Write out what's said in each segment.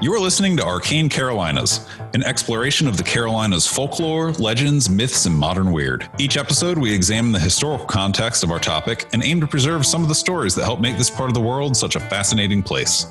You are listening to Arcane Carolinas, an exploration of the Carolinas' folklore, legends, myths, and modern weird. Each episode, we examine the historical context of our topic and aim to preserve some of the stories that help make this part of the world such a fascinating place.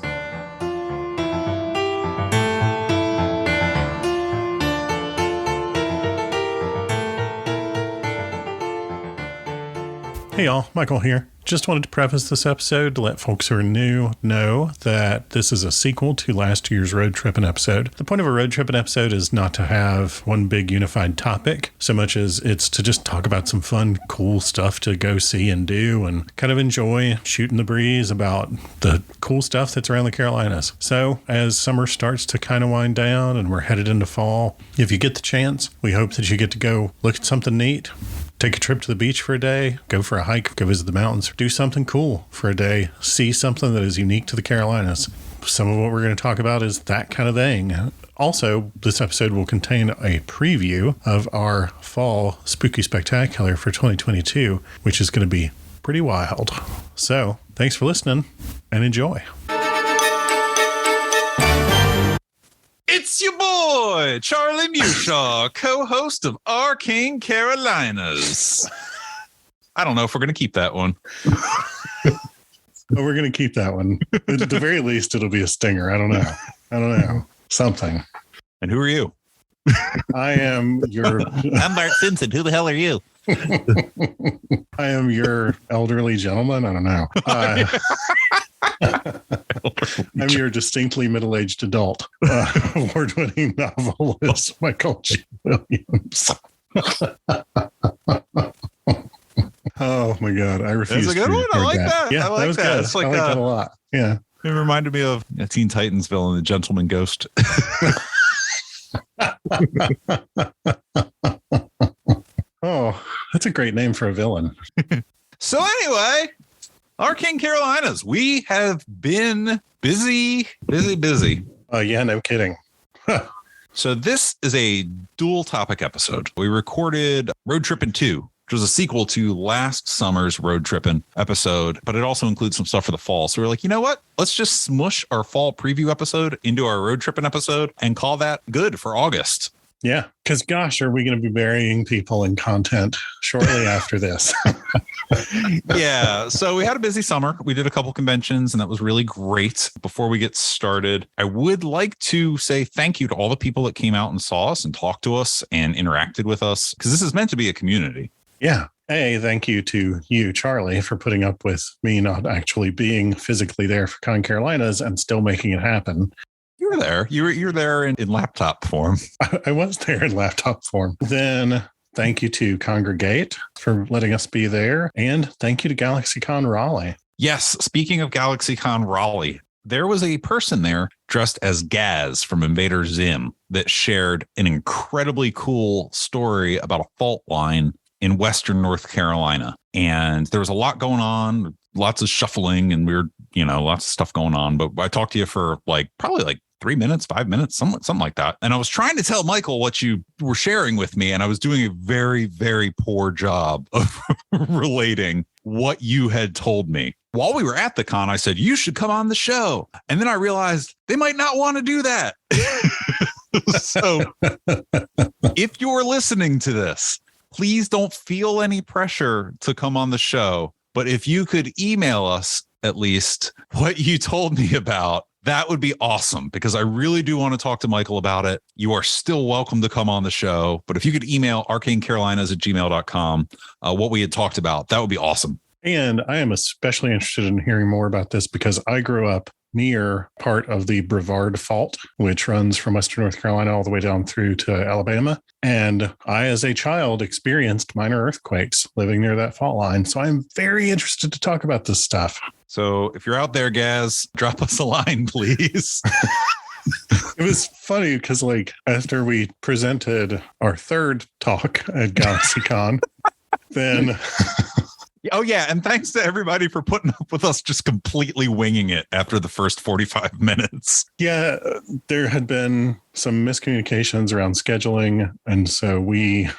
Hey y'all, Michael here. Just wanted to preface this episode to let folks who are new know that this is a sequel to last year's Road Trippin' episode. The point of a Road Trippin' episode is not to have one big unified topic, so much as it's to just talk about some fun, cool stuff to go see and do and kind of enjoy shooting the breeze about the cool stuff that's around the Carolinas. So as summer starts to kind of wind down and we're headed into fall, if you get the chance, we hope that you get to go look at something neat. Take a trip to the beach for a day, go for a hike, go visit the mountains, do something cool for a day, see something that is unique to the Carolinas. Some of what we're going to talk about is that kind of thing. Also, this episode will contain a preview of our fall spooky spectacular for 2022, which is going to be pretty wild. So, thanks for listening and enjoy. It's your boy, Charlie Mushaw, co-host of Arcane Carolinas. I don't know if we're going to keep that one. Oh, we're going to keep that one. At the very least, it'll be a stinger. I don't know. Something. And who are you? I am your... I'm Bart Simpson. Who the hell are you? I am your elderly gentleman. I don't know. I'm your distinctly middle-aged adult. Award-winning novelist Michael G. Williams. Oh my God! I refuse. That's a good one. I like that. Yeah, I like that was that. good. It's like I like that a lot. Yeah. It reminded me of Teen Titans villain, the Gentleman Ghost. Oh, that's a great name for a villain. So anyway, Arcane Carolinas, we have been busy. Yeah, no kidding. So this is a dual topic episode. We recorded Road Trippin' 2, which was a sequel to last summer's Road Trippin' episode, but it also includes some stuff for the fall. So we're like, you know what? Let's just smush our fall preview episode into our Road Trippin' episode and call that good for August. Yeah, because gosh, are we going to be burying people in content shortly after this? Yeah, so we had a busy summer. We did a couple conventions, and that was really great. Before we get started, I would like to say thank you to all the people that came out and saw us and talked to us and interacted with us, because this is meant to be a community. Yeah. Hey, thank you to you, Charlie, for putting up with me not actually being physically there for Con Carolinas and still making it happen. You were there. You're there in laptop form. I was there in laptop form. Then thank you to Congregate for letting us be there. And thank you to GalaxyCon Raleigh. Yes. Speaking of GalaxyCon Raleigh, there was a person there dressed as Gaz from Invader Zim that shared an incredibly cool story about a fault line in Western North Carolina. And there was a lot going on, lots of shuffling, and lots of stuff going on. But I talked to you for probably 3 minutes, 5 minutes, something like that. And I was trying to tell Michael what you were sharing with me, and I was doing a very, very poor job of relating what you had told me. While we were at the con, I said, you should come on the show. And then I realized they might not want to do that. So if you're listening to this, please don't feel any pressure to come on the show. But if you could email us at least what you told me about, that would be awesome, because I really do want to talk to Michael about it. You are still welcome to come on the show, but if you could email arcanecarolinas@gmail.com what we had talked about, that would be awesome. And I am especially interested in hearing more about this because I grew up near part of the Brevard Fault, which runs from Western North Carolina all the way down through to Alabama. And I, as a child, experienced minor earthquakes living near that fault line. So I'm very interested to talk about this stuff. So if you're out there, Gaz, drop us a line, please. It was funny because after we presented our third talk at GalaxyCon, then... Oh, yeah. And thanks to everybody for putting up with us just completely winging it after the first 45 minutes. Yeah, there had been some miscommunications around scheduling. And so we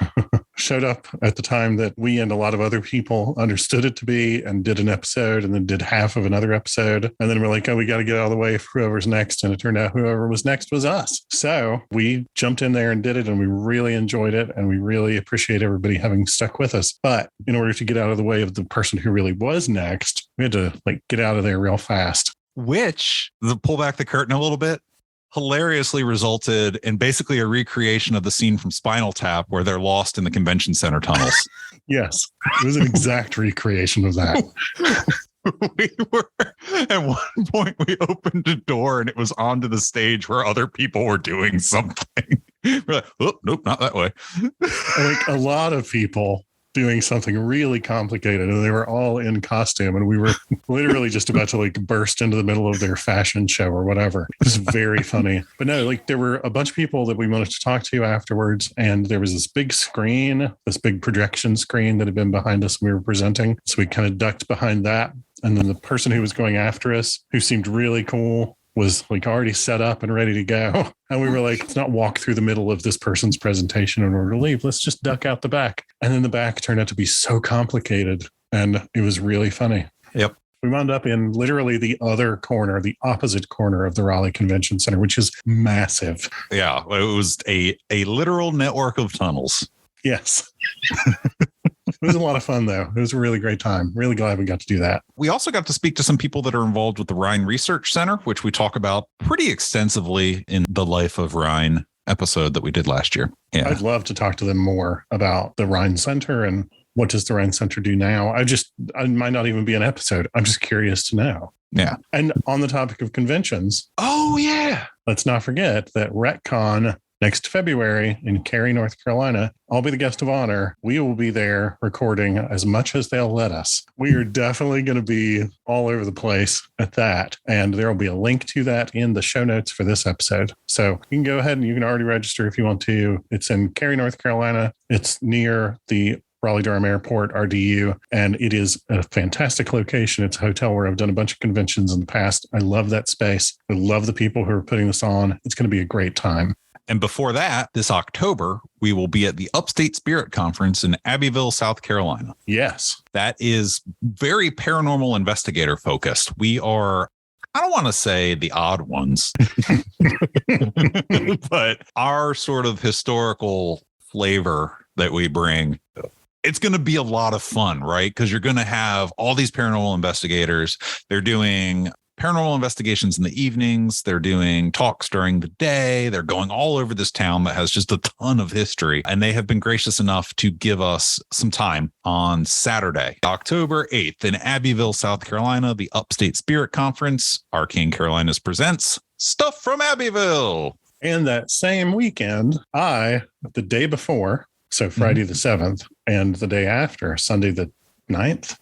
showed up at the time that we and a lot of other people understood it to be and did an episode and then did half of another episode. And then we're like, oh, we got to get out of the way for whoever's next. And it turned out whoever was next was us. So we jumped in there and did it, and we really enjoyed it. And we really appreciate everybody having stuck with us. But in order to get out of the way of the person who really was next, we had to get out of there real fast. Which, pull back the curtain a little bit, hilariously resulted in basically a recreation of the scene from Spinal Tap where they're lost in the convention center tunnels. Yes, it was an exact recreation of that. We were at one point, we opened a door and it was onto the stage where other people were doing something. We're like, oh, nope, not that way. A lot of people doing something really complicated, and they were all in costume, and we were literally just about to burst into the middle of their fashion show or whatever. It was very funny. But no, there were a bunch of people that we wanted to talk to afterwards, and there was this big screen, this big projection screen that had been behind us when we were presenting. So we kind of ducked behind that. And then the person who was going after us, who seemed really cool, was already set up and ready to go. And we were like, let's not walk through the middle of this person's presentation in order to leave. Let's just duck out the back. And then the back turned out to be so complicated. And it was really funny. Yep. We wound up in literally the other corner, the opposite corner of the Raleigh Convention Center, which is massive. Yeah. It was a literal network of tunnels. Yes. It was a lot of fun, though. It was a really great time. Really glad we got to do that. We also got to speak to some people that are involved with the Rhine Research Center, which we talk about pretty extensively in the Life of Rhine episode that we did last year. Yeah. I'd love to talk to them more about the Rhine Center and what does the Rhine Center do now. I might not even be an episode. I'm just curious to know. Yeah. And on the topic of conventions. Oh, yeah. Let's not forget that RecCon next February in Cary, North Carolina. I'll be the guest of honor. We will be there recording as much as they'll let us. We are definitely going to be all over the place at that. And there will be a link to that in the show notes for this episode. So you can go ahead and you can already register if you want to. It's in Cary, North Carolina. It's near the Raleigh-Durham Airport, RDU, and it is a fantastic location. It's a hotel where I've done a bunch of conventions in the past. I love that space. I love the people who are putting this on. It's going to be a great time. And before that, this October, we will be at the Upstate Spirit Conference in Abbeville, South Carolina. Yes. That is very paranormal investigator focused. We are, I don't want to say the odd ones, but our sort of historical flavor that we bring, it's going to be a lot of fun, right? Because you're going to have all these paranormal investigators. They're doing paranormal investigations in the evenings. They're doing talks during the day. They're going all over this town that has just a ton of history. And they have been gracious enough to give us some time on Saturday, October 8th in Abbeville, South Carolina, the Upstate Spirit Conference. Arcane Carolinas presents Stuff from Abbeville. And that same weekend, the day before, so Friday the 7th, and the day after, Sunday the 9th,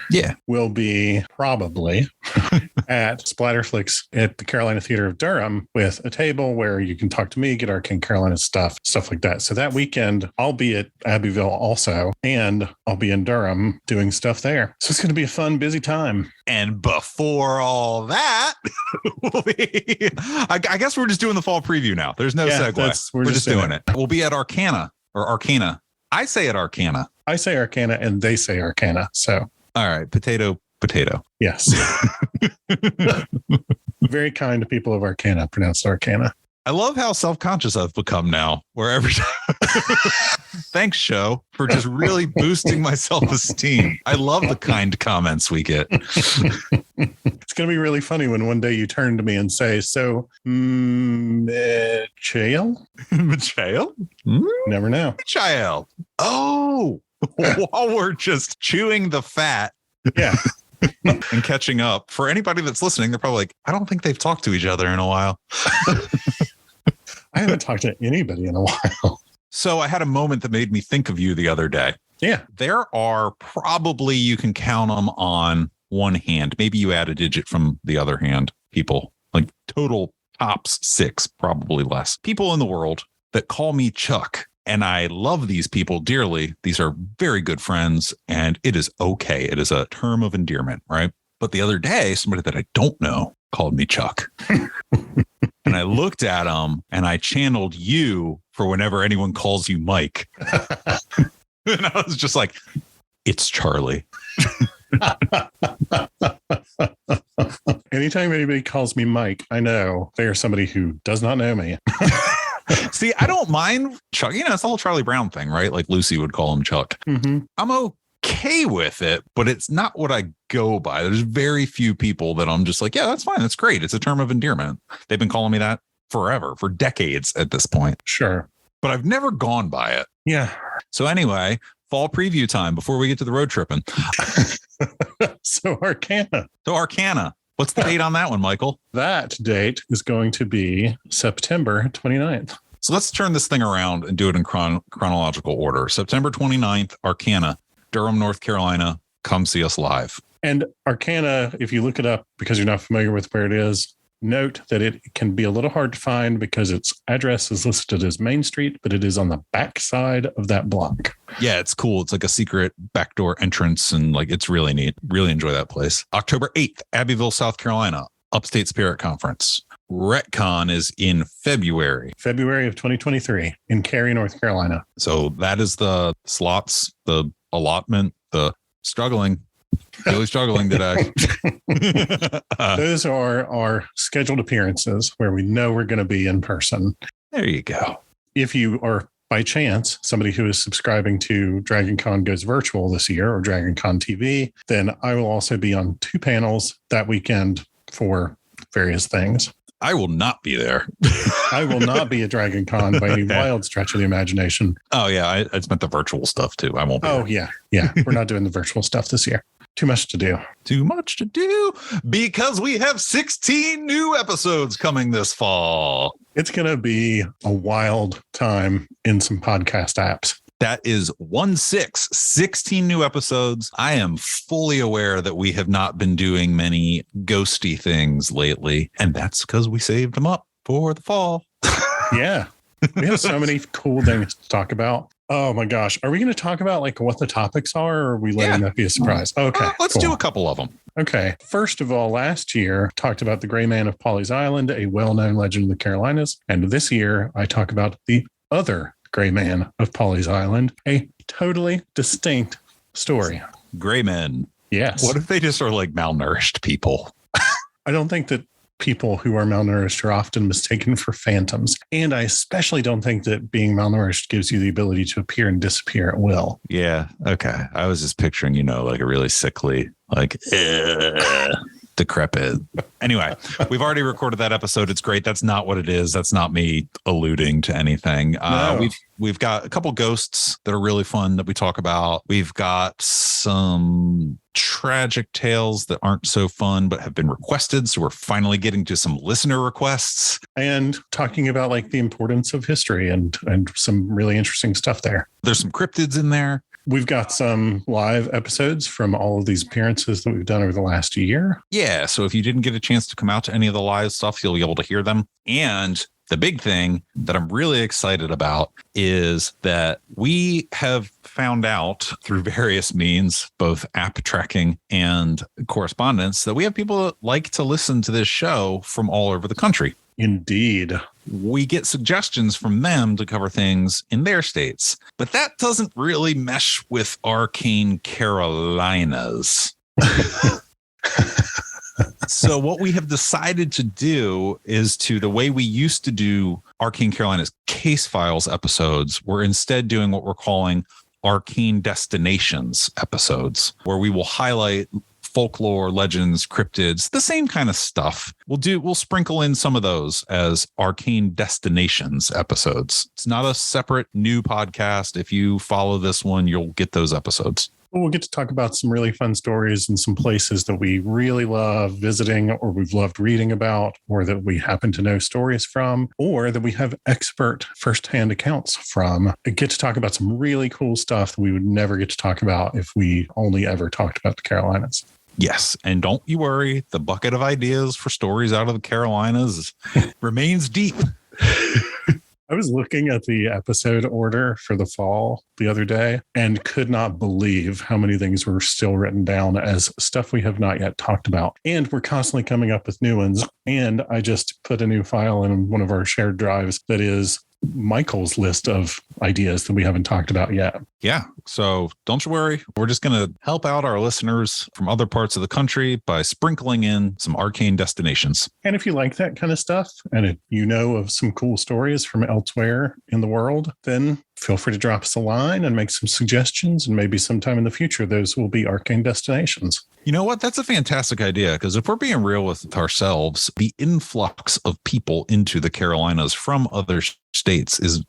will be probably at Splatterflix at the Carolina Theater of Durham with a table where you can talk to me, get Arcane Carolina stuff like that. So that weekend, I'll be at Abbeville also, and I'll be in Durham doing stuff there. So it's going to be a fun, busy time. And before all that, I guess we're just doing the fall preview now. There's no segue. We're just doing it. We'll be at Arcana. I say it Arcana. I say Arcana and they say Arcana. So, all right. Potato. Yes. Very kind people of Arcana pronounce Arcana. I love how self-conscious I've become now, where every time. Thanks, show, for just really boosting my self-esteem. I love the kind comments we get. It's going to be really funny when one day you turn to me and say, so, Michael? Michael? Never know. Michael. Oh, while we're just chewing the fat. Yeah. And catching up. For anybody that's listening, they're probably like, I don't think they've talked to each other in a while. I haven't talked to anybody in a while. So I had a moment that made me think of you the other day. Yeah. There are probably, you can count them on one hand. Maybe you add a digit from the other hand. People, like total tops 6, probably less. People in the world that call me Chuck. And I love these people dearly. These are very good friends, and it is okay. It is a term of endearment, right? But the other day, somebody that I don't know called me Chuck. And I looked at him and I channeled you for whenever anyone calls you Mike. And I was just like, it's Charlie. Anytime anybody calls me Mike, I know they are somebody who does not know me. See, I don't mind Chuck. You know, it's the whole Charlie Brown thing, right? Like Lucy would call him Chuck. Mm-hmm. I'm okay with it, but it's not what I go by. There's very few people that I'm just like, yeah, that's fine. That's great. It's a term of endearment. They've been calling me that forever, for decades at this point. Sure. But I've never gone by it. Yeah. So anyway, fall preview time before we get to the road tripping. So Arcana. What's the date on that one, Michael? That date is going to be September 29th. So let's turn this thing around and do it in chronological order. September 29th, Arcana, Durham, North Carolina. Come see us live. And Arcana, if you look it up because you're not familiar with where it is, note that it can be a little hard to find because its address is listed as Main Street, but it is on the back side of that block. Yeah, it's cool. It's like a secret backdoor entrance, and like it's really neat. Really enjoy that place. October 8th, Abbeville, South Carolina, Upstate Spirit Conference. RetCon is in February of 2023 in Cary, North Carolina. So that is the slots, the allotment, the struggling. Really struggling today. Those are our scheduled appearances where we know we're going to be in person. There you go. If you are, by chance, somebody who is subscribing to Dragon Con Goes Virtual this year or Dragon Con TV, then I will also be on 2 panels that weekend for various things. I will not be there. I will not be at Dragon Con by any wild stretch of the imagination. Oh, yeah. I meant the virtual stuff, too. I won't be there. Yeah. Yeah. We're not doing the virtual stuff this year. Too much to do. Too much to do because we have 16 new episodes coming this fall. It's going to be a wild time in some podcast apps. That is 16 new episodes. I am fully aware that we have not been doing many ghosty things lately, and that's because we saved them up for the fall. Yeah. We have so many cool things to talk about. Oh my gosh. Are we going to talk about like what the topics are, or are we letting that be a surprise? Okay. Let's do a couple of them. Okay. First of all, last year talked about the Gray Man of Pawleys Island, a well-known legend in the Carolinas. And this year I talk about the other Gray Man of Pawleys Island, a totally distinct story. Gray men. Yes. What if they just are like malnourished people? I don't think that people who are malnourished are often mistaken for phantoms. And I especially don't think that being malnourished gives you the ability to appear and disappear at will. Yeah. Okay. I was just picturing, like a really sickly, like decrepit. Anyway, we've already recorded that episode. It's great. That's not what it is. That's not me alluding to anything. No. We've got a couple ghosts that are really fun that we talk about. We've got some tragic tales that aren't so fun but have been requested, so we're finally getting to some listener requests and talking about like the importance of history and some really interesting stuff there. There's some cryptids in there. We've got some live episodes from all of these appearances that we've done over the last year. Yeah, so if you didn't get a chance to come out to any of the live stuff, you'll be able to hear them. And the big thing that I'm really excited about is that we have found out through various means, both app tracking and correspondence, that we have people that like to listen to this show from all over the country. Indeed. We get suggestions from them to cover things in their states, but that doesn't really mesh with Arcane Carolinas. So what we have decided to do is the way we used to do Arcane Carolinas case files episodes, we're instead doing what we're calling Arcane Destinations episodes, where we will highlight folklore, legends, cryptids, the same kind of stuff. We'll sprinkle in some of those as Arcane Destinations episodes. It's not a separate new podcast. If you follow this one, you'll get those episodes. We'll get to talk about some really fun stories and some places that we really love visiting, or we've loved reading about, or that we happen to know stories from, or that we have expert firsthand accounts from. We get to talk about some really cool stuff that we would never get to talk about if we only ever talked about the Carolinas. Yes. And don't you worry, the bucket of ideas for stories out of the Carolinas remains deep. I was looking at the episode order for the fall the other day and could not believe how many things were still written down as stuff we have not yet talked about. And we're constantly coming up with new ones. And I just put a new file in one of our shared drives that is Michael's list of ideas that we haven't talked about yet. Yeah. So don't you worry. We're just going to help out our listeners from other parts of the country by sprinkling in some arcane destinations. And if you like that kind of stuff, and if you know of some cool stories from elsewhere in the world, then feel free to drop us a line and make some suggestions. And maybe sometime in the future, those will be arcane destinations. You know what? That's a fantastic idea, because if we're being real with ourselves, the influx of people into the Carolinas from other states is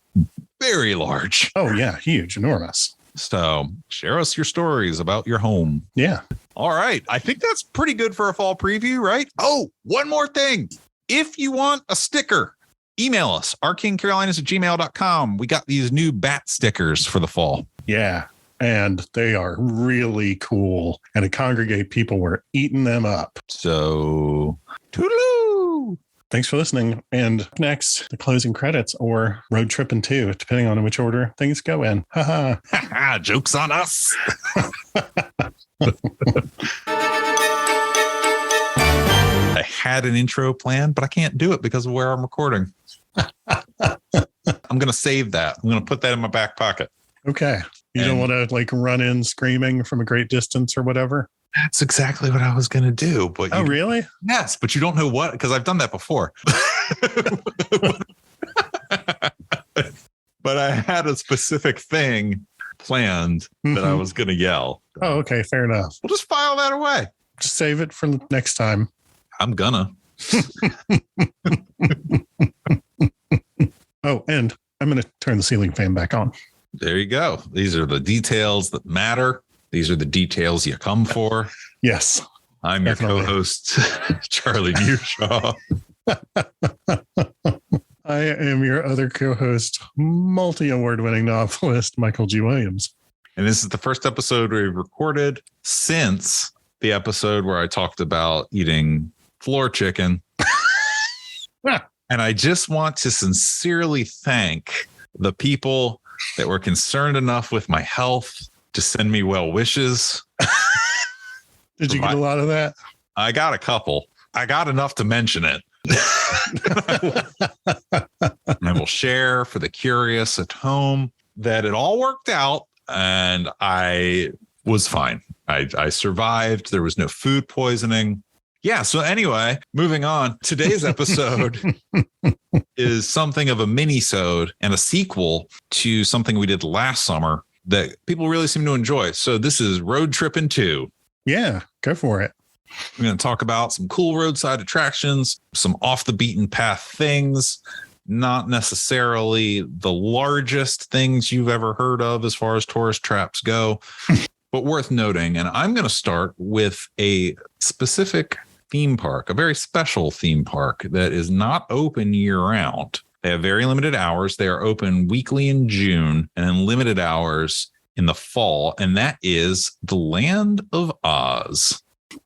very large. Oh, yeah. Huge, enormous. So share us your stories about your home. Yeah. All right. I think that's pretty good for a fall preview, right? Oh, one more thing. If you want a sticker, email us, arcanecarolinas@gmail.com. We got these new bat stickers for the fall. Yeah. And they are really cool. And to congregate people were eating them up. So toodaloo. Thanks for listening. And next, the closing credits or Road Trippin' 2, depending on which order things go in. Haha. Joke's on us. I had an intro plan, but I can't do it because of where I'm recording. I'm going to save that. I'm going to put that in my back pocket. Okay. You don't want to like run in screaming from a great distance or whatever? That's exactly what I was going to do. But oh, really? Yes, but you don't know what, because I've done that before. But I had a specific thing planned that I was going to yell. Oh, okay. Fair enough. We'll just file that away. Just save it for next time. I'm gonna. Oh, and I'm going to turn the ceiling fan back on. There you go. These are the details that matter. These are the details you come for. Yes. I'm definitely your co-host, Charlie Mueshaw. I am your other co-host, multi-award-winning novelist, Michael G. Williams. And this is the first episode we've recorded since the episode where I talked about eating floor chicken. And I just want to sincerely thank the people that were concerned enough with my health to send me well wishes. Did you get a lot of that? I got a couple. I got enough to mention it. And I will share for the curious at home that it all worked out and I was fine. I survived. There was no food poisoning. Yeah. So anyway, moving on. Today's episode is something of a mini-sode and a sequel to something we did last summer that people really seem to enjoy. So this is Road Trippin' 2. Yeah, go for it. We're going to talk about some cool roadside attractions, some off the beaten path things, not necessarily the largest things you've ever heard of as far as tourist traps go, but worth noting. And I'm going to start with a specific theme park, a very special theme park that is not open year round. They have very limited hours. They are open weekly in June and then limited hours in the fall. And that is the Land of Oz.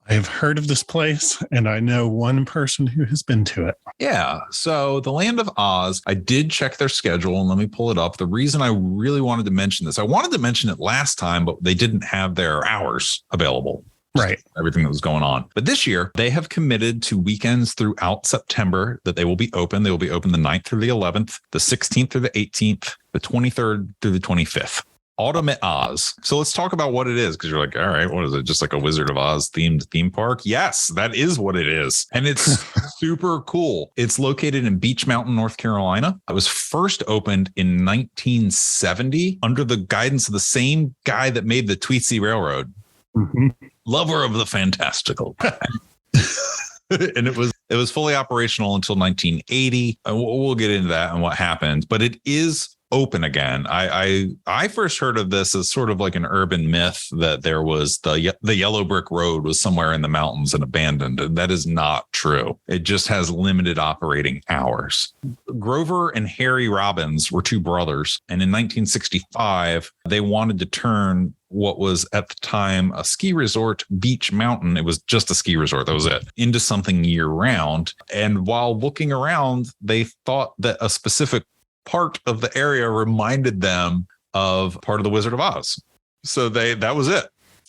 I have heard of this place and I know one person who has been to it. Yeah. So the Land of Oz, I did check their schedule and let me pull it up. The reason I really wanted to mention this, I wanted to mention it last time, but they didn't have their hours available. Right. Everything that was going on. But this year, they have committed to weekends throughout September that they will be open. They will be open the 9th through the 11th, the 16th through the 18th, the 23rd through the 25th. Autumn at Oz. So let's talk about what it is, because you're like, all right, what is it? Just like a Wizard of Oz themed theme park? Yes, that is what it is. And it's super cool. It's located in Beech Mountain, North Carolina. It was first opened in 1970 under the guidance of the same guy that made the Tweetsie Railroad. Mm-hmm. Lover of the fantastical. And it was fully operational until 1980. We'll get into that and what happened, but it is open again. I first heard of this as sort of like an urban myth that there was the yellow brick road was somewhere in the mountains and abandoned. And that is not true. It just has limited operating hours. Grover and Harry Robbins were two brothers. And in 1965, they wanted to turn what was at the time a ski resort, Beech Mountain. It was just a ski resort. That was it. Into something year round. And while looking around, they thought that a specific part of the area reminded them of part of the Wizard of Oz. So that was it.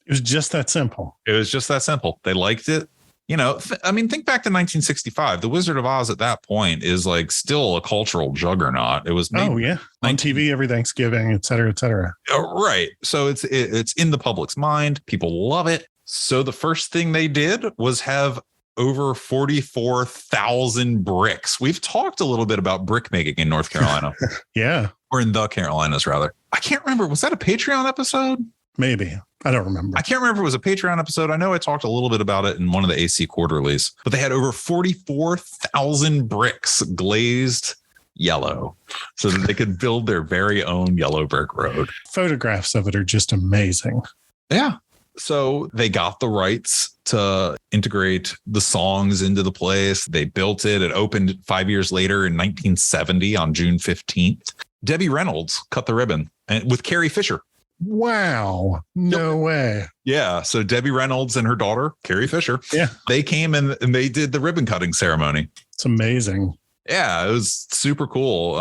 It was just that simple. It was just that simple. They liked it. I mean, think back to 1965. The Wizard of Oz at that point is like still a cultural juggernaut. It was on TV every Thanksgiving, et cetera, et cetera. Right. So it's in the public's mind. People love it. So the first thing they did was have over 44,000 bricks. We've talked a little bit about brick making in North Carolina. Yeah. Or in the Carolinas, rather. I can't remember. Was that a Patreon episode? Maybe. I don't remember. I can't remember if it was a Patreon episode. I know I talked a little bit about it in one of the AC quarterlies, but they had over 44,000 bricks glazed yellow so that they could build their very own yellow brick road. Photographs of it are just amazing. Yeah. So they got the rights to integrate the songs into the place. They built it. It opened 5 years later in 1970 on June 15th. Debbie Reynolds cut the ribbon with Carrie Fisher. Wow. No way. Yeah. So Debbie Reynolds and her daughter, Carrie Fisher, they came and they did the ribbon cutting ceremony. It's amazing. Yeah, it was super cool.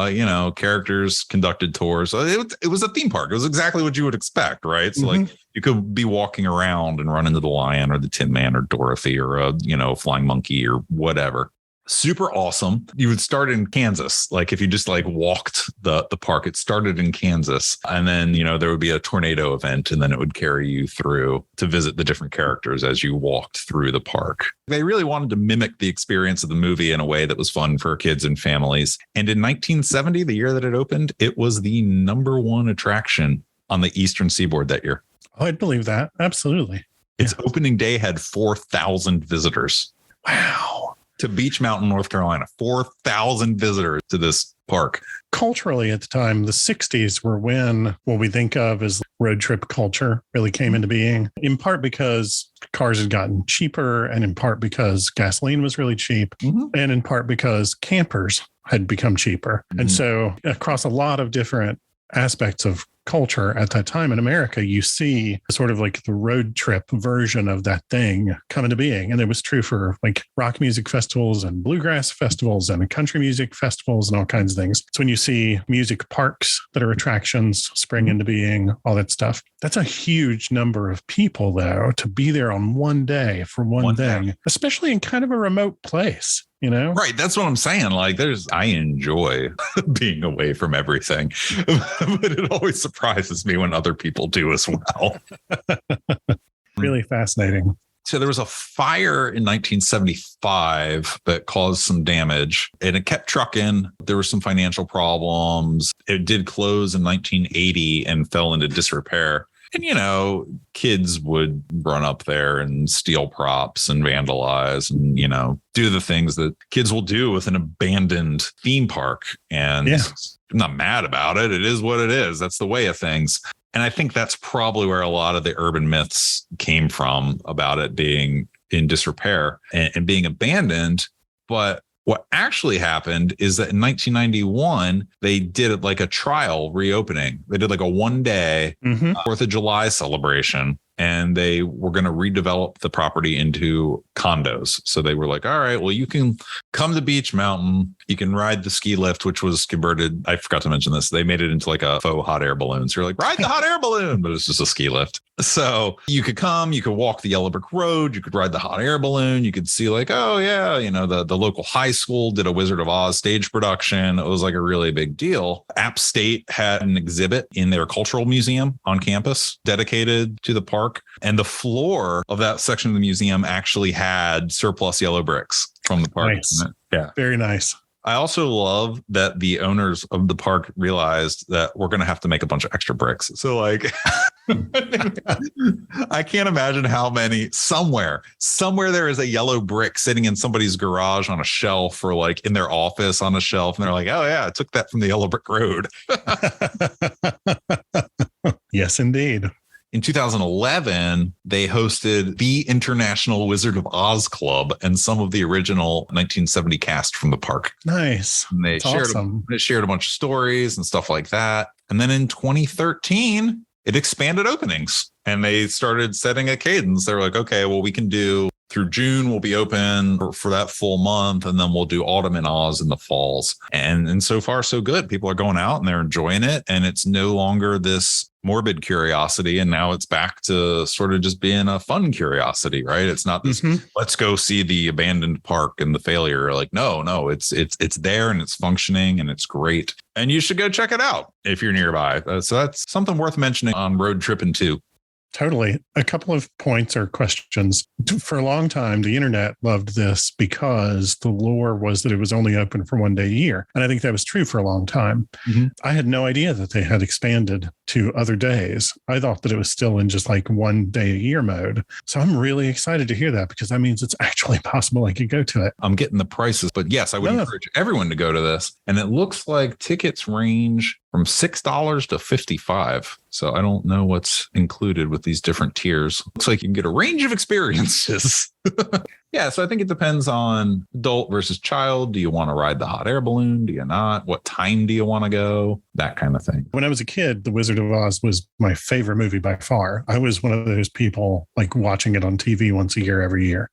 Characters conducted tours. It was a theme park. It was exactly what you would expect, right? So like you could be walking around and run into the lion or the Tin Man or Dorothy or a flying monkey or whatever. Super awesome. You would start in Kansas. Like if you just like walked the park, it started in Kansas. And then, there would be a tornado event and then it would carry you through to visit the different characters as you walked through the park. They really wanted to mimic the experience of the movie in a way that was fun for kids and families. And in 1970, the year that it opened, it was the number one attraction on the Eastern Seaboard that year. Oh, I'd believe that. Absolutely. Its opening day had 4,000 visitors. Wow. To Beach Mountain, North Carolina, 4,000 visitors to this park. Culturally at the time, the 60s were when what we think of as road trip culture really came into being, in part because cars had gotten cheaper and in part because gasoline was really cheap and in part because campers had become cheaper. And so across a lot of different aspects of culture at that time in America, you see sort of like the road trip version of that thing come into being. And it was true for like rock music festivals and bluegrass festivals and country music festivals and all kinds of things. So when you see music parks that are attractions spring into being, all that stuff, that's a huge number of people though, to be there on one day for one thing, especially in kind of a remote place. Right. That's what I'm saying. Like I enjoy being away from everything, but it always surprises me when other people do as well. Really fascinating. So there was a fire in 1975 that caused some damage and it kept trucking. There were some financial problems. It did close in 1980 and fell into disrepair. And, kids would run up there and steal props and vandalize and, do the things that kids will do with an abandoned theme park. And I'm not mad about it. It is what it is. That's the way of things. And I think that's probably where a lot of the urban myths came from about it being in disrepair and being abandoned. But what actually happened is that in 1991, they did like a trial reopening. They did like a 1-day 4th of July celebration, and they were going to redevelop the property into condos. So they were like, all right, well, you can come to Beach Mountain. You can ride the ski lift, which was converted. I forgot to mention this. They made it into like a faux hot air balloon. So you're like, ride the hot air balloon, but it's just a ski lift. So you could come, you could walk the yellow brick road. You could ride the hot air balloon. You could see like, oh yeah, the local high school did a Wizard of Oz stage production. It was like a really big deal. App State had an exhibit in their cultural museum on campus dedicated to the park. And the floor of that section of the museum actually had surplus yellow bricks from the park. Nice. Yeah. Very nice. I also love that the owners of the park realized that we're going to have to make a bunch of extra bricks. So like, I can't imagine how many somewhere there is a yellow brick sitting in somebody's garage on a shelf or like in their office on a shelf. And they're like, oh yeah, I took that from the yellow brick road. Yes, indeed. In 2011, they hosted the International Wizard of Oz Club and some of the original 1970 cast from the park. Nice. And they shared a bunch of stories and stuff like that. And then in 2013, it expanded openings and they started setting a cadence. They were like, okay, well, we can do through June. We'll be open for that full month, and then we'll do Autumn and Oz in the falls. And so far, so good. People are going out and they're enjoying it, and it's no longer this morbid curiosity, and now it's back to sort of just being a fun curiosity, right? It's not this let's go see the abandoned park and the failure. Like, no, it's there and it's functioning and it's great, and you should go check it out if you're nearby. So that's something worth mentioning on Road Trippin' 2. Totally. A couple of points or questions. For a long time, the internet loved this because the lore was that it was only open for one day a year. And I think that was true for a long time. I had no idea that they had expanded to other days. I thought that it was still in just like one day a year mode. So I'm really excited to hear that, because that means it's actually possible I could go to it. I'm getting the prices, but yes, I would encourage everyone to go to this. And it looks like tickets range from $6 to $55. So I don't know what's included with these different tiers. Looks like you can get a range of experiences. Yeah, so I think it depends on adult versus child. Do you want to ride the hot air balloon? Do you not? What time do you want to go? That kind of thing. When I was a kid, The Wizard of Oz was my favorite movie by far. I was one of those people like watching it on TV once a year, every year.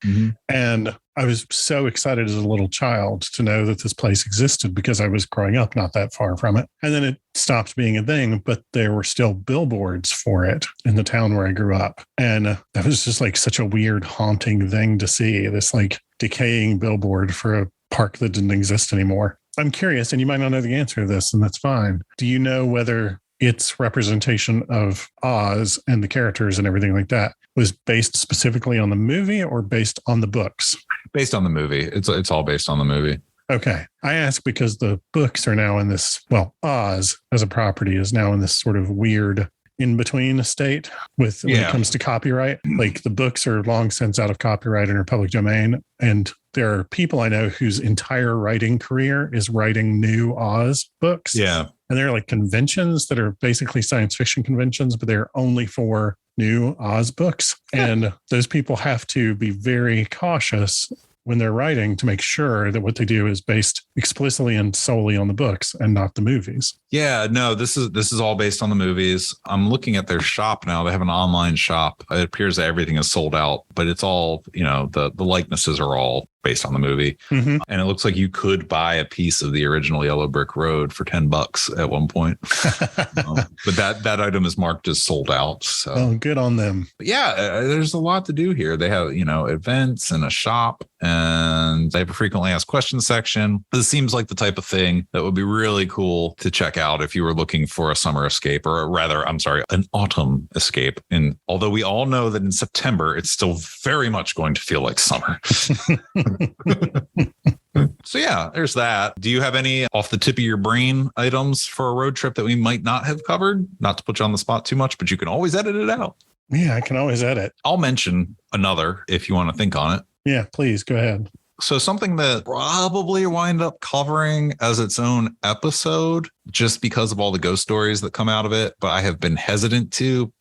And I was so excited as a little child to know that this place existed, because I was growing up not that far from it. And then it stopped being a thing, but there were still billboards for it in the town where I grew up. And that was just like such a weird, haunting thing to see, this like decaying billboard for a park that didn't exist anymore. I'm curious, and you might not know the answer to this, and that's fine. Do you know whether its representation of Oz and the characters and everything like that was based specifically on the movie or based on the books? Based on the movie. It's all based on the movie. Okay. I ask because the books are now in this, well, Oz as a property is now in this sort of weird in-between state with when it comes to copyright. Like the books are long since out of copyright and are public domain. And there are people I know whose entire writing career is writing new Oz books. Yeah. And there are like conventions that are basically science fiction conventions, but they're only for new Oz books. And those people have to be very cautious when they're writing to make sure that what they do is based explicitly and solely on the books and not the movies. Yeah, no, this is all based on the movies. I'm looking at their shop now. They have an online shop. It appears that everything is sold out, but it's all, the likenesses are all based on the movie. And it looks like you could buy a piece of the original Yellow Brick Road for $10 at one point. But that item is marked as sold out. So oh, good on them. But yeah, there's a lot to do here. They have, events and a shop, and they have a frequently asked questions section. This seems like the type of thing that would be really cool to check out if you were looking for a summer escape, or rather, an autumn escape. And although we all know that in September, it's still very much going to feel like summer. So yeah, there's that. Do you have any off the tip of your brain items for a road trip that we might not have covered? Not to put you on the spot too much, but you can always edit it out. Yeah, I can always edit. I'll mention another if you want to think on it. Yeah, please go ahead. So something that probably wind up covering as its own episode just because of all the ghost stories that come out of it, but I have been hesitant to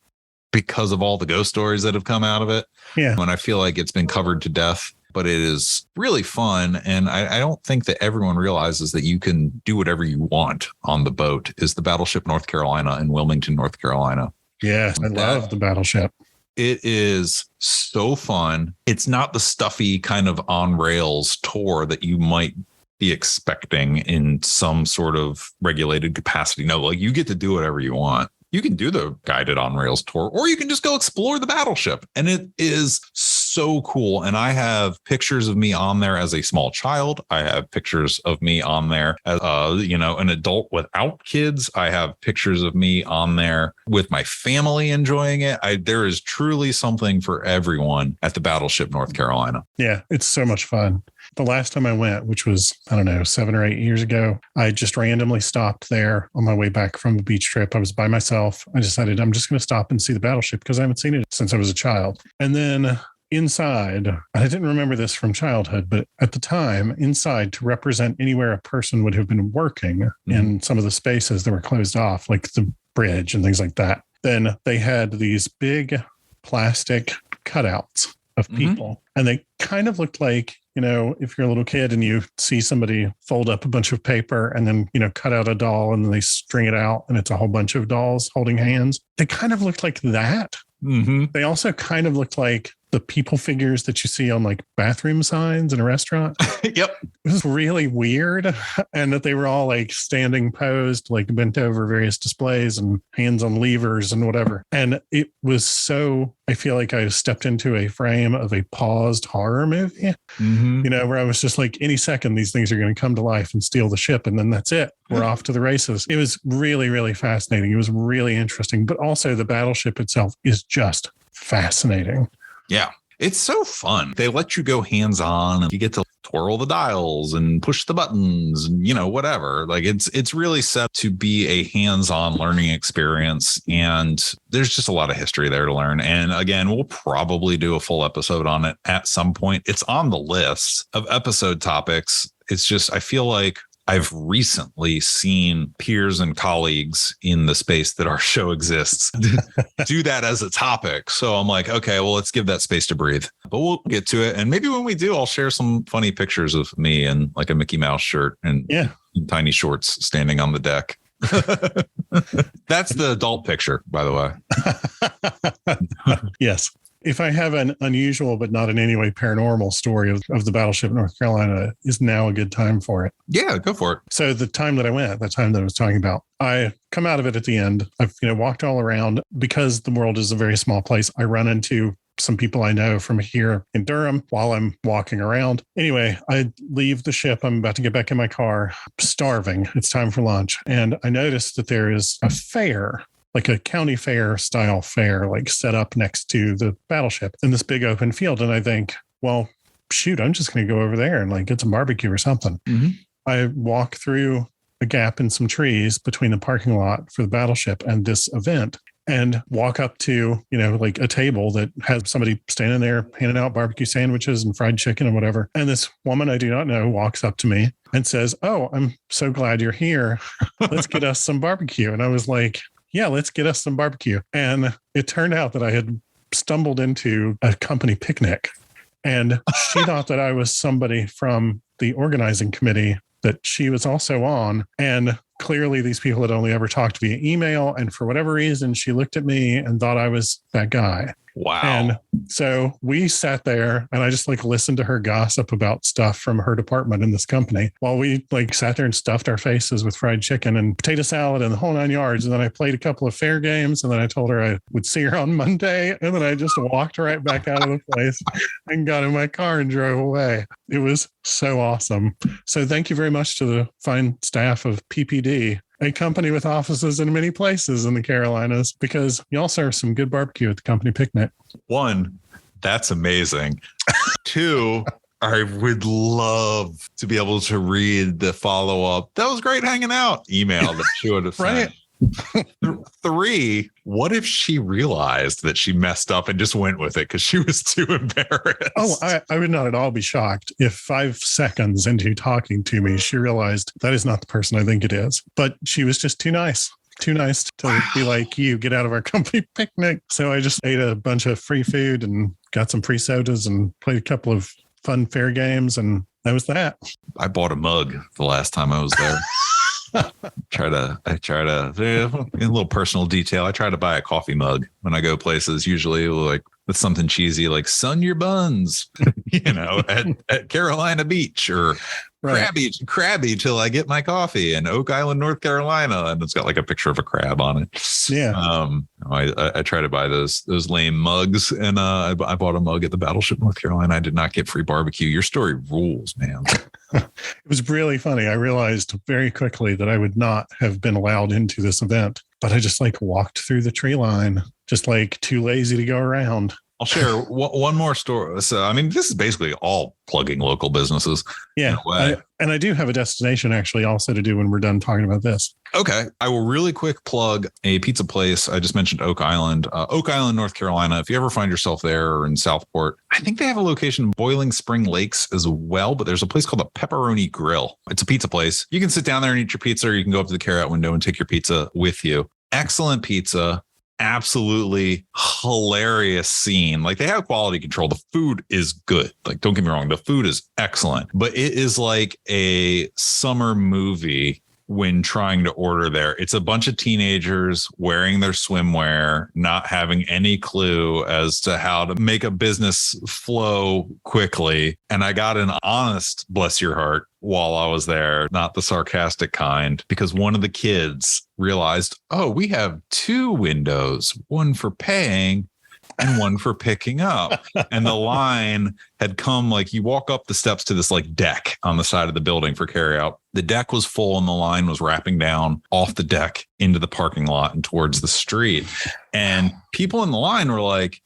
because of all the ghost stories that have come out of it. Yeah. When I feel like it's been covered to death. But it is really fun. And I don't think that everyone realizes that you can do whatever you want on the boat, is the Battleship North Carolina in Wilmington, North Carolina. Yes, I love the Battleship. It is so fun. It's not the stuffy kind of on rails tour that you might be expecting in some sort of regulated capacity. No, like you get to do whatever you want. You can do the guided on rails tour, or you can just go explore the battleship. And it is so cool. And I have pictures of me on there as a small child. I have pictures of me on there as, an adult without kids. I have pictures of me on there with my family enjoying it. There is truly something for everyone at the Battleship North Carolina. Yeah, it's so much fun. The last time I went, which was, 7 or 8 years ago, I just randomly stopped there on my way back from a beach trip. I was by myself. I decided I'm just going to stop and see the battleship because I haven't seen it since I was a child. And then inside, I didn't remember this from childhood, but at the time, inside, to represent anywhere a person would have been working in some of the spaces that were closed off, like the bridge and things like that, then they had these big plastic cutouts of people. And they kind of looked like, if you're a little kid and you see somebody fold up a bunch of paper and then, cut out a doll and then they string it out and it's a whole bunch of dolls holding hands. They kind of looked like that. They also kind of looked like the people figures that you see on like bathroom signs in a restaurant. Yep. It was really weird. And that they were all like standing posed, like bent over various displays and hands on levers and whatever. And it was so, I feel like I stepped into a frame of a paused horror movie, Mm-hmm. you know, where I was just like, any second, these things are going to come to life and steal the ship. And then that's it. We're off to the races. It was really, really fascinating. It was really interesting. But also the battleship itself is just fascinating. Yeah. It's so fun. They let you go hands-on and you get to twirl the dials and push the buttons and, you know, whatever. Like it's really set to be a hands-on learning experience. And there's just a lot of history there to learn. And again, we'll probably do a full episode on it at some point. It's on the list of episode topics. It's just, I feel like I've recently seen peers and colleagues in the space that our show exists do that as a topic. So I'm like, okay, well, let's give that space to breathe, but we'll get to it. And maybe when we do, I'll share some funny pictures of me in like a Mickey Mouse shirt and tiny shorts standing on the deck. That's the adult picture, by the way. Yes. If I have an unusual but not in any way paranormal story of the battleship North Carolina, is now a good time for it. Yeah, go for it. So the time that I went, that time that I was talking about, I come out of it at the end. I've walked all around because the world is a very small place. I run into some people I know from here in Durham while I'm walking around. Anyway, I leave the ship. I'm about to get back in my car, starving. It's time for lunch. And I noticed that there is a fair, like a county fair style fair, like set up next to the battleship in this big open field. And I think, well, shoot, I'm just going to go over there and like get some barbecue or something. Mm-hmm. I walk through a gap in some trees between the parking lot for the battleship and this event and walk up to, like a table that has somebody standing there handing out barbecue sandwiches and fried chicken and whatever. And this woman I do not know walks up to me and says, "Oh, I'm so glad you're here. Let's get us some barbecue." And I was like, "Yeah, let's get us some barbecue." And it turned out that I had stumbled into a company picnic, and she thought that I was somebody from the organizing committee that she was also on. And clearly these people had only ever talked via email. And for whatever reason, she looked at me and thought I was that guy. Wow. And so we sat there and I just like listened to her gossip about stuff from her department in this company while we like sat there and stuffed our faces with fried chicken and potato salad and the whole 9 yards. And then I played a couple of fair games and then I told her I would see her on Monday. And then I just walked right back out of the place and got in my car and drove away. It was so awesome. So thank you very much to the fine staff of PPD, a company with offices in many places in the Carolinas, because y'all serve some good barbecue at the company picnic. One, that's amazing. Two, I would love to be able to read the follow-up. That was great hanging out email that she would have sent. Right. 3, what if she realized that she messed up and just went with it because she was too embarrassed? Oh, I would not at all be shocked if 5 seconds into talking to me, she realized that is not the person I think it is. But she was just too nice to be like, "You get out of our company picnic." So I just ate a bunch of free food and got some free sodas and played a couple of fun fair games. And that was that. I bought a mug the last time I was there. I try to a little personal detail. I try to buy a coffee mug when I go places, usually like with something cheesy, like "Sun your buns," at Carolina Beach, or Right. crabby till I get my coffee in Oak Island, North Carolina. And it's got like a picture of a crab on it. Yeah. I try to buy those lame mugs, and I bought a mug at the Battleship North Carolina. I did not get free barbecue. Your story rules, man. It was really funny. I realized very quickly that I would not have been allowed into this event, but I just like walked through the tree line, just like too lazy to go around. I'll share one more story. So, I mean, this is basically all plugging local businesses. Yeah. And I do have a destination actually also to do when we're done talking about this. Okay. I will really quick plug a pizza place. I just mentioned Oak Island, North Carolina. If you ever find yourself there or in Southport, I think they have a location in Boiling Spring Lakes as well, but there's a place called the Pepperoni Grill. It's a pizza place. You can sit down there and eat your pizza, or you can go up to the carryout window and take your pizza with you. Excellent pizza. Absolutely hilarious scene. Like, they have quality control. The food is good. Like, don't get me wrong, the food is excellent, but it is like a summer movie when trying to order there. It's a bunch of teenagers wearing their swimwear, not having any clue as to how to make a business flow quickly. And I got an honest bless your heart while I was there, not the sarcastic kind, because one of the kids realized, oh, we have 2 windows, one for paying and one for picking up. And the line had come, like, you walk up the steps to this like deck on the side of the building for carryout. The deck was full and the line was wrapping down off the deck into the parking lot and towards the street. And people in the line were like,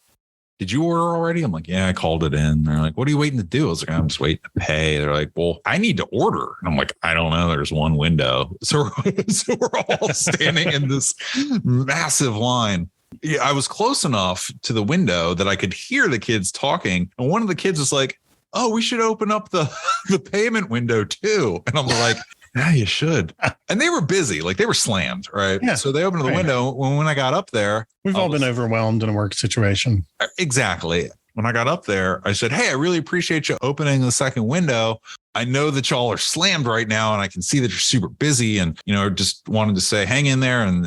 did you order already? I'm like, yeah, I called it in. They're like, what are you waiting to do? I was like, I'm just waiting to pay. They're like, well, I need to order. And I'm like, I don't know. There's one window. So we're all standing in this massive line. Yeah, I was close enough to the window that I could hear the kids talking. And one of the kids was like, oh, we should open up the payment window too. And I'm like, yeah, you should. And they were busy. Like, they were slammed, right? Yeah, so they opened the window. When I got up there, we've all been overwhelmed in a work situation. Exactly. When I got up there, I said, hey, I really appreciate you opening the second window. I know that y'all are slammed right now, and I can see that you're super busy, and, just wanted to say, hang in there and,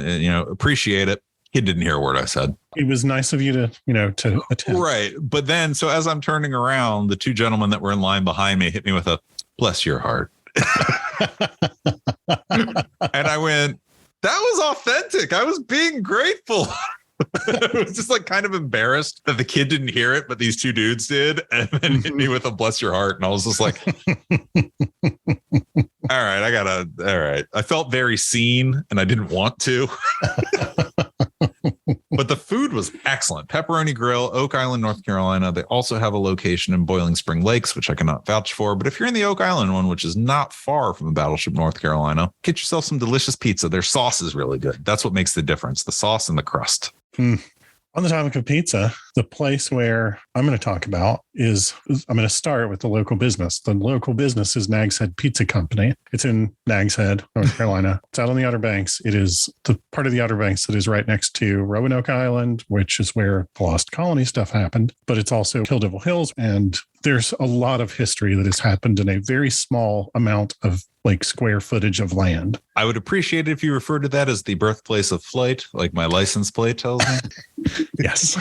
appreciate it. He didn't hear a word I said. It was nice of you to attend. Right. But then, so as I'm turning around, the 2 gentlemen that were in line behind me hit me with a bless your heart. And I went, that was authentic. I was being grateful. I was just like kind of embarrassed that the kid didn't hear it, but these 2 dudes did, and then hit me with a bless your heart. And I was just like, all right. I felt very seen and I didn't want to. But the food was excellent. Pepperoni Grill, Oak Island, North Carolina. They also have a location in Boiling Spring Lakes, which I cannot vouch for. But if you're in the Oak Island one, which is not far from the Battleship, North Carolina, get yourself some delicious pizza. Their sauce is really good. That's what makes the difference. The sauce and the crust. On the topic of pizza, the place where I'm going to talk about I'm going to start with the local business. The local business is Nag's Head Pizza Company. It's in Nag's Head, North Carolina. It's out on the Outer Banks. It is the part of the Outer Banks that is right next to Roanoke Island, which is where the Lost Colony stuff happened. But it's also Kill Devil Hills. And there's a lot of history that has happened in a very small amount of square footage of land. I would appreciate it if you referred to that as the birthplace of flight, like my license plate tells me. Yes.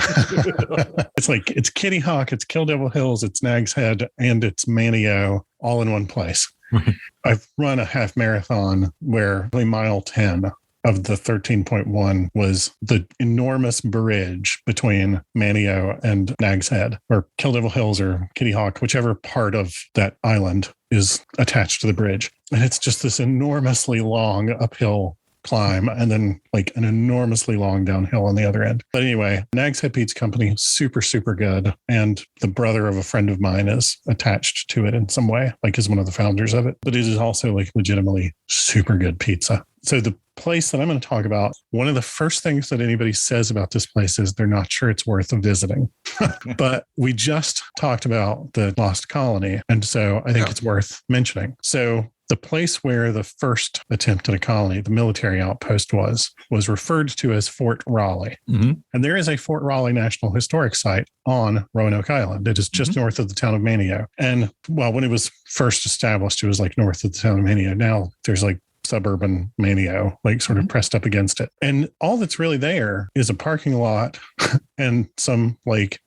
It's Kitty Hawk, it's Kill Devil Hills, it's Nag's Head, and it's Manio all in one place. I've run a half marathon where mile 10 of the 13.1 was the enormous bridge between Manio and Nag's Head, or Kill Devil Hills or Kitty Hawk, whichever part of that island is attached to the bridge. And it's just this enormously long uphill climb and then an enormously long downhill on the other end. But anyway, Nag's Head Pizza Company, super, super good. And the brother of a friend of mine is attached to it in some way, is one of the founders of it. But it is also legitimately super good pizza. So the place that I'm going to talk about, one of the first things that anybody says about this place is they're not sure it's worth visiting. But we just talked about the Lost Colony. And so I think it's worth mentioning. So the place where the first attempt at a colony, the military outpost was referred to as Fort Raleigh. Mm-hmm. And there is a Fort Raleigh National Historic Site on Roanoke Island. It is just north of the town of Manio. And when it was first established, it was north of the town of Manio. Now there's suburban Manio, sort of pressed up against it. And all that's really there is a parking lot and some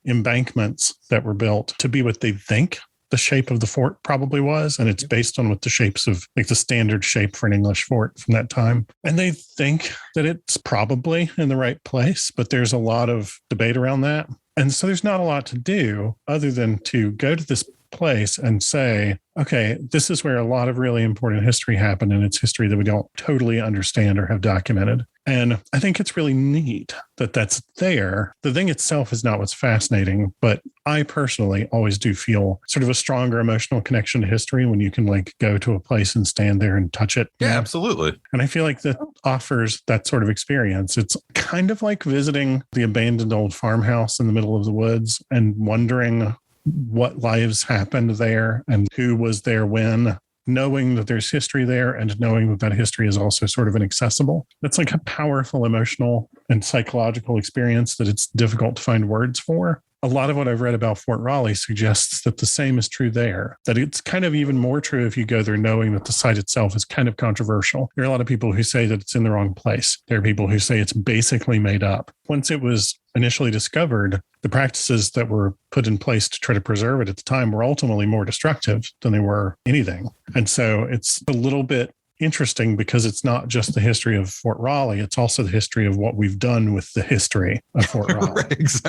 embankments that were built to be what they think the shape of the fort probably was. And it's based on what the shapes of the standard shape for an English fort from that time. And they think that it's probably in the right place, but there's a lot of debate around that. And so there's not a lot to do other than to go to this place and say, okay, this is where a lot of really important history happened, and it's history that we don't totally understand or have documented. And I think it's really neat that that's there. The thing itself is not what's fascinating, but I personally always do feel sort of a stronger emotional connection to history when you can go to a place and stand there and touch it. Yeah, absolutely. And I feel that offers that sort of experience. It's kind of like visiting the abandoned old farmhouse in the middle of the woods and wondering what lives happened there and who was there when, knowing that there's history there and knowing that that history is also sort of inaccessible. That's a powerful emotional and psychological experience that it's difficult to find words for. a lot of what I've read about Fort Raleigh suggests that the same is true there, that it's kind of even more true if you go there knowing that the site itself is kind of controversial. There are a lot of people who say that it's in the wrong place. There are people who say it's basically made up. Once it was initially discovered, the practices that were put in place to try to preserve it at the time were ultimately more destructive than they were anything. And so it's a little bit interesting because it's not just the history of Fort Raleigh, it's also the history of what we've done with the history of Fort Raleigh.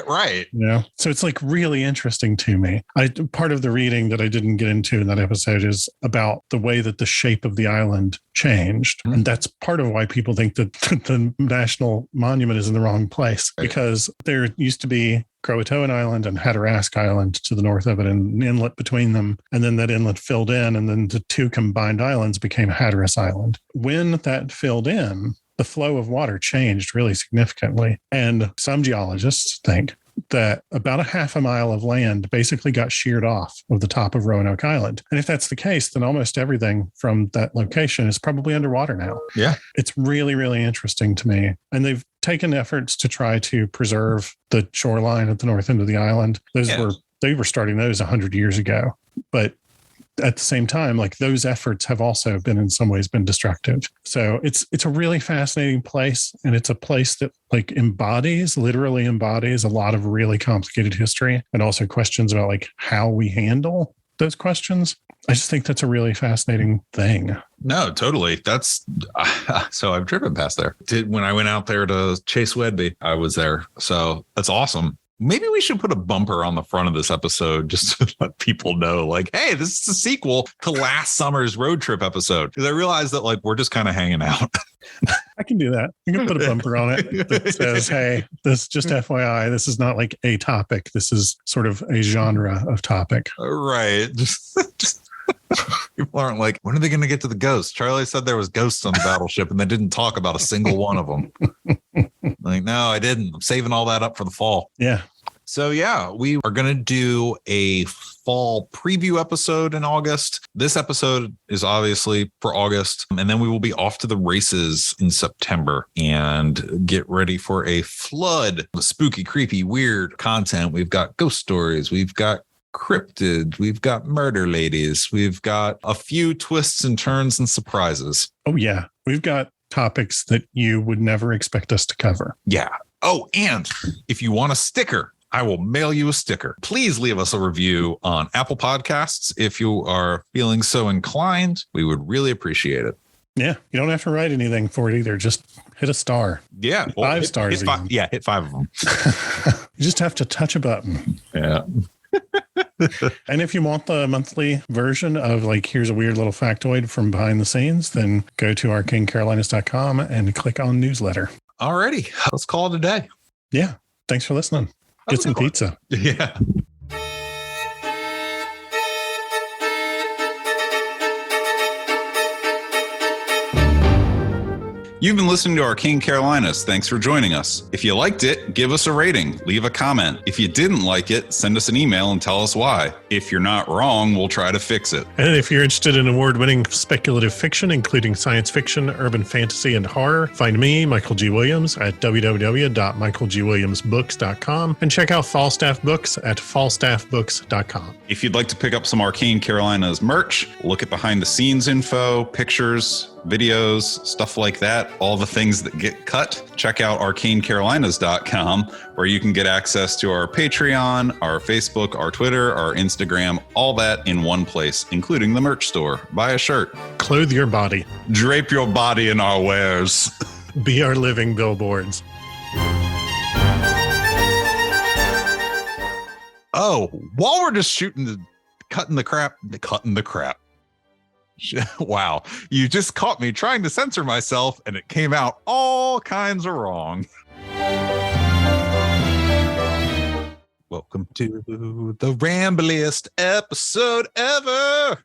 Right. You know? So it's like really interesting to me. Part of the reading that I didn't get into in that episode is about the way that the shape of the island changed. Mm-hmm. And that's part of why people think that the national monument is in the wrong place, because there used to be Croatoan Island and Hatteras Island to the north of it, and an inlet between them. And then that inlet filled in, and then the two combined islands became Hatteras Island. When that filled in, the flow of water changed really significantly. And some geologists think that about a half a mile of land basically got sheared off of the top of Roanoke Island. And if that's the case, then almost everything from that location is probably underwater now. Yeah. It's really, really interesting to me. And they've taken efforts to try to preserve the shoreline at the north end of the island. They were starting those 100 years ago. But at the same time, like those efforts have also been in some ways been destructive. So it's a really fascinating place. And it's a place that like literally embodies a lot of really complicated history and also questions about like how we handle those questions. I just think that's a really fascinating thing. No, totally. That's so I've driven past there. When I went out there to chase Wedby, I was there. So that's awesome. Maybe we should put a bumper on the front of this episode just to let people know, like, hey, this is a sequel to last summer's road trip episode. Because I realized that, like, we're just kind of hanging out. I can do that. You can put a bumper on it that says, hey, this just FYI, this is not like a topic. This is sort of a genre of topic. Right. Just people aren't like, when are they going to get to the ghosts? Charlie said there was ghosts on the battleship and they didn't talk about a single one of them. Like, no, I didn't. I'm saving all that up for the fall. Yeah. So yeah, we are going to do a fall preview episode in August. This episode is obviously for August, and then we will be off to the races in September and get ready for a flood of spooky, creepy, weird content. We've got ghost stories. We've got cryptid. We've got murder ladies. We've got a few twists and turns and surprises. Oh yeah. We've got topics that you would never expect us to cover. Yeah. Oh, and if you want a sticker, I will mail you a sticker. Please leave us a review on Apple Podcasts if you are feeling so inclined. We would really appreciate it. Yeah, you don't have to write anything for it either. Just hit a star. Yeah, well, 5 stars. Hit 5 of them. You just have to touch a button. Yeah. And if you want the monthly version of like, here's a weird little factoid from behind the scenes, then go to arcanecarolinas.com and click on newsletter. Alrighty, let's call it a day. Yeah. Thanks for listening. Get some pizza. Yeah. You've been listening to Arcane Carolinas. Thanks for joining us. If you liked it, give us a rating, leave a comment. If you didn't like it, send us an email and tell us why. If you're not wrong, we'll try to fix it. And if you're interested in award-winning speculative fiction, including science fiction, urban fantasy, and horror, find me, Michael G. Williams, at www.michaelgwilliamsbooks.com and check out Falstaff Books at falstaffbooks.com. If you'd like to pick up some Arcane Carolinas merch, look at behind-the-scenes info, pictures, videos, stuff like that, all the things that get cut, check out arcanecarolinas.com, where you can get access to our Patreon, our Facebook, our Twitter, our Instagram, all that in one place, including the merch store. Buy a shirt. Clothe your body. Drape your body in our wares. Be our living billboards. Oh, while we're just cutting the crap. Wow, you just caught me trying to censor myself and it came out all kinds of wrong. Welcome to the rambliest episode ever.